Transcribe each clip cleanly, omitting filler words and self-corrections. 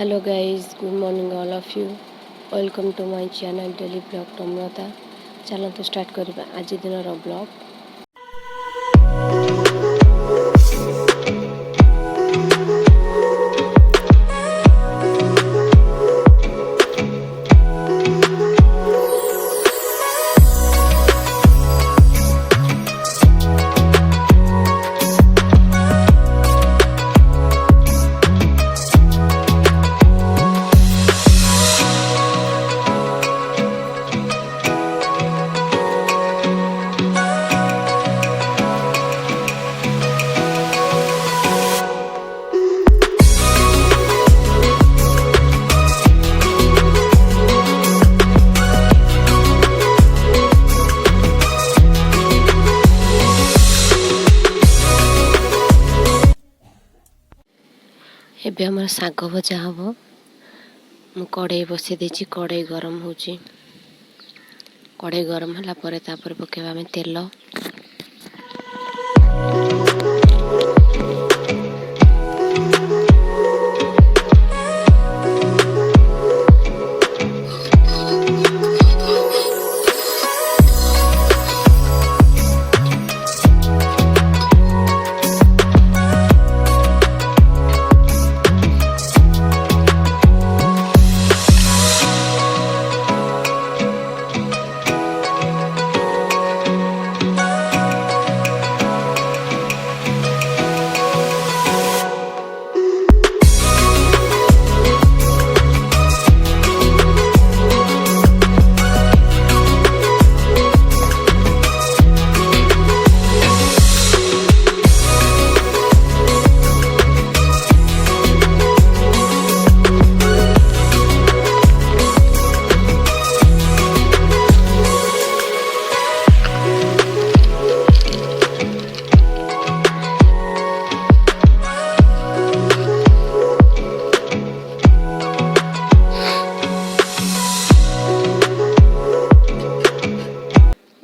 Hello guys, good morning all of you. Welcome to my channel Daily Vlog Namrata. चलते start करिबा आज दिन रो blog. ଏବେ ଆମର ଶାଗ ଭଜା ହବ। ମୁଁ କଡ଼େଇ ବସେଇ ଦେଇଛି, କଡ଼େଇ ଗରମ ହେଉଛି। କଡ଼େଇ ଗରମ ହେଲା ପରେ ତାପରେ ପକାଇବା ଆମେ ତେଲ।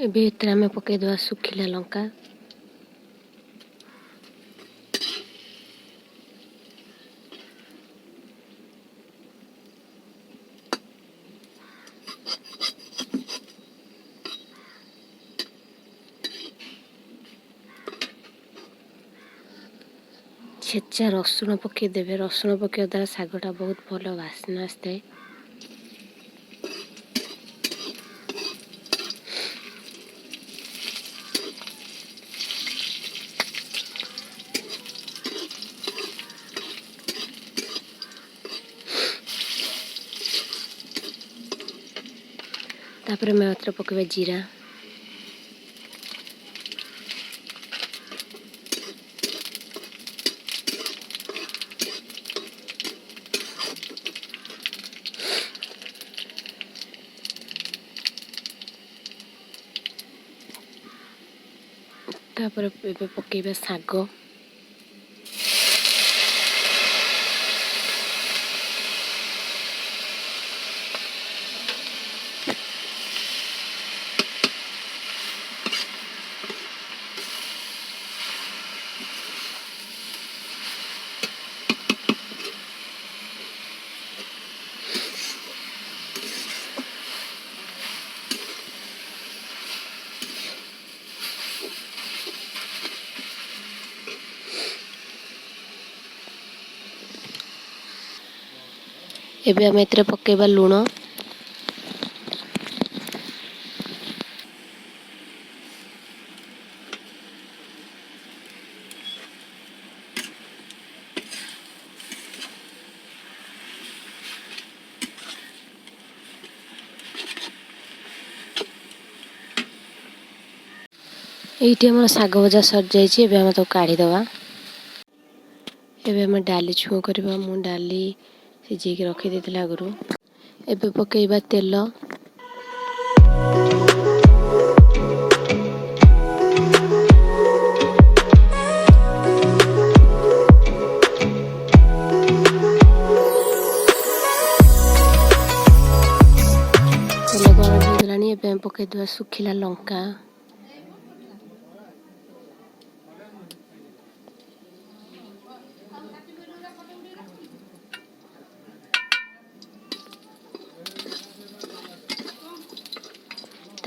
ଏବେ ଏଥିରେ ଆମେ ପକାଇଦେବା ଶୁଖିଲା ଲଙ୍କା। ଛେଚା ରସୁଣ ପକାଇଦେବେ। ରସୁଣ ପକାଇବା ଦ୍ୱାରା ଶାଗଟା ବହୁତ ଭଲ ବାସ୍ନା ଆସିଥାଏ। ତାପରେ ଆମେ ଏଥିରେ ପକାଇବା ଜିରା। ତାପରେ ଏବେ ପକାଇବା ଶାଗ। ଏବେ ଆମେ ଏଥିରେ ପକାଇବା ଲୁଣ। ଏଇଠି ଆମର ଶାଗ ଭଜା ସରିଯାଇଛି। ଏବେ ଆମେ ତାକୁ କାଢ଼ିଦେବା। ଏବେ ଆମେ ଡାଲି ଛୁଙ୍କ କରିବା। ମୁଁ ଡାଲି ସିଝେଇକି ରଖିଦେଇଥିଲି ଆଗରୁ। ଏବେ ପକାଇବା ତେଲ। ତେଲ ଗରମ ହେଇଗଲାଣି। ଏବେ ଆମେ ପକାଇଦେବା ଶୁଖିଲା ଲଙ୍କା।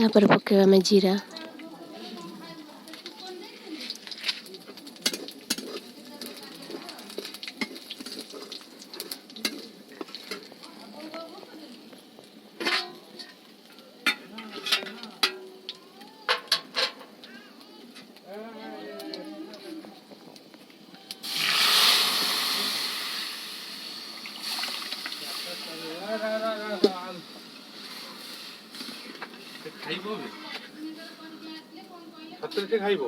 तापर पकेबा में जीरा खाइब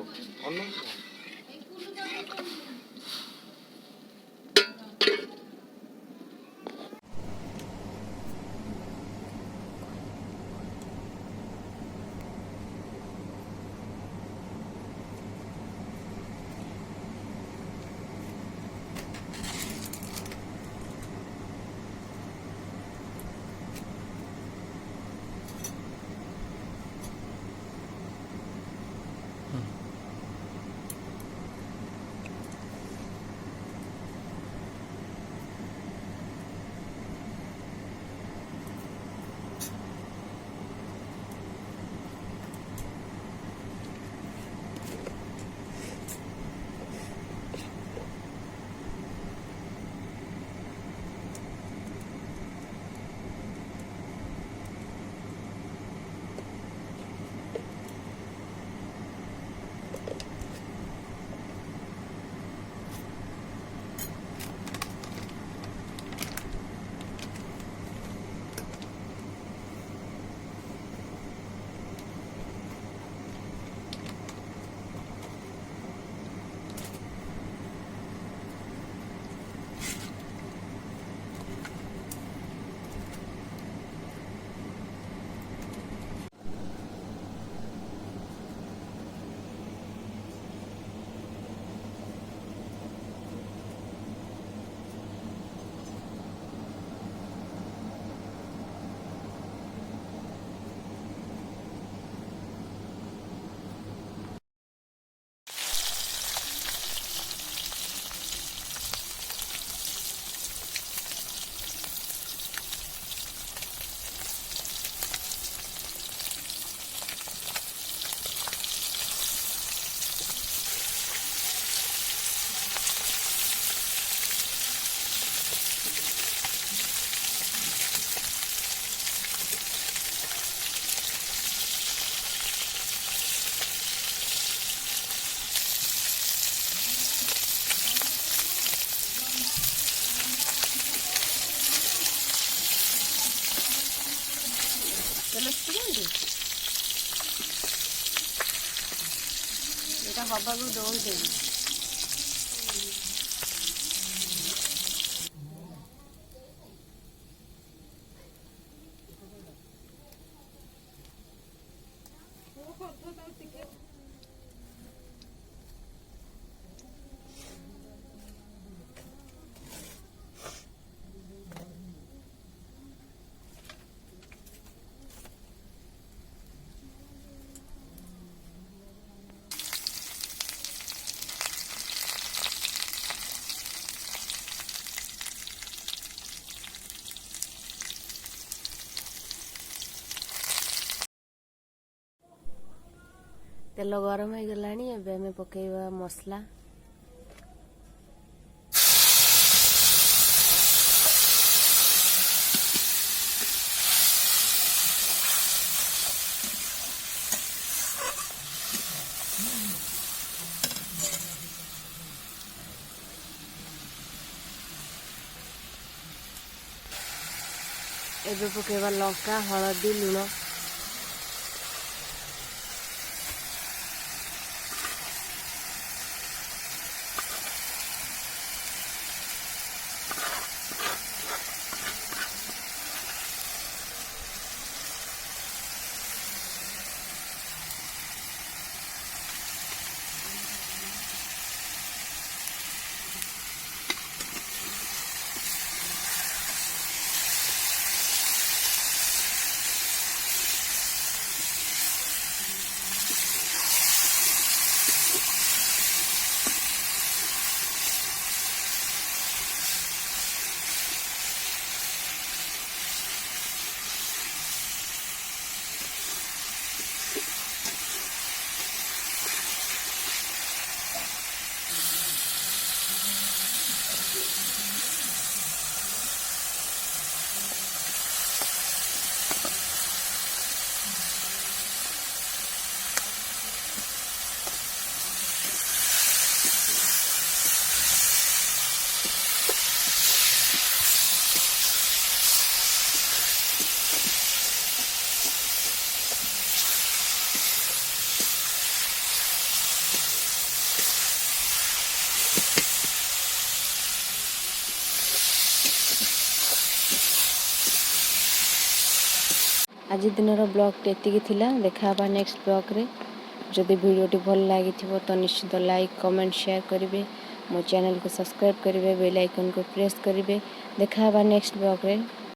हवाकू दौड़ तेल गरम हो गलानी एबे हमें पकेबा मसला एबे पकेबा लंका हलदी लुण ଆଜି ଦିନର ବ୍ଲଗ୍ଟି ଏତିକି ଥିଲା। ଦେଖା ହେବା ନେକ୍ସଟ ବ୍ଲଗ୍ରେ। ଯଦି ଭିଡ଼ିଓଟି ଭଲ ଲାଗିଥିବ ତ ନିଶ୍ଚିତ ଲାଇକ୍ କମେଣ୍ଟ ସେୟାର କରିବେ। ମୋ ଚ୍ୟାନେଲକୁ ସବସ୍କ୍ରାଇବ୍ କରିବେ, ବେଲ୍ ଆଇକନ୍କୁ ପ୍ରେସ୍ କରିବେ। ଦେଖା ହେବା ନେକ୍ସଟ ବ୍ଲଗ୍ରେ।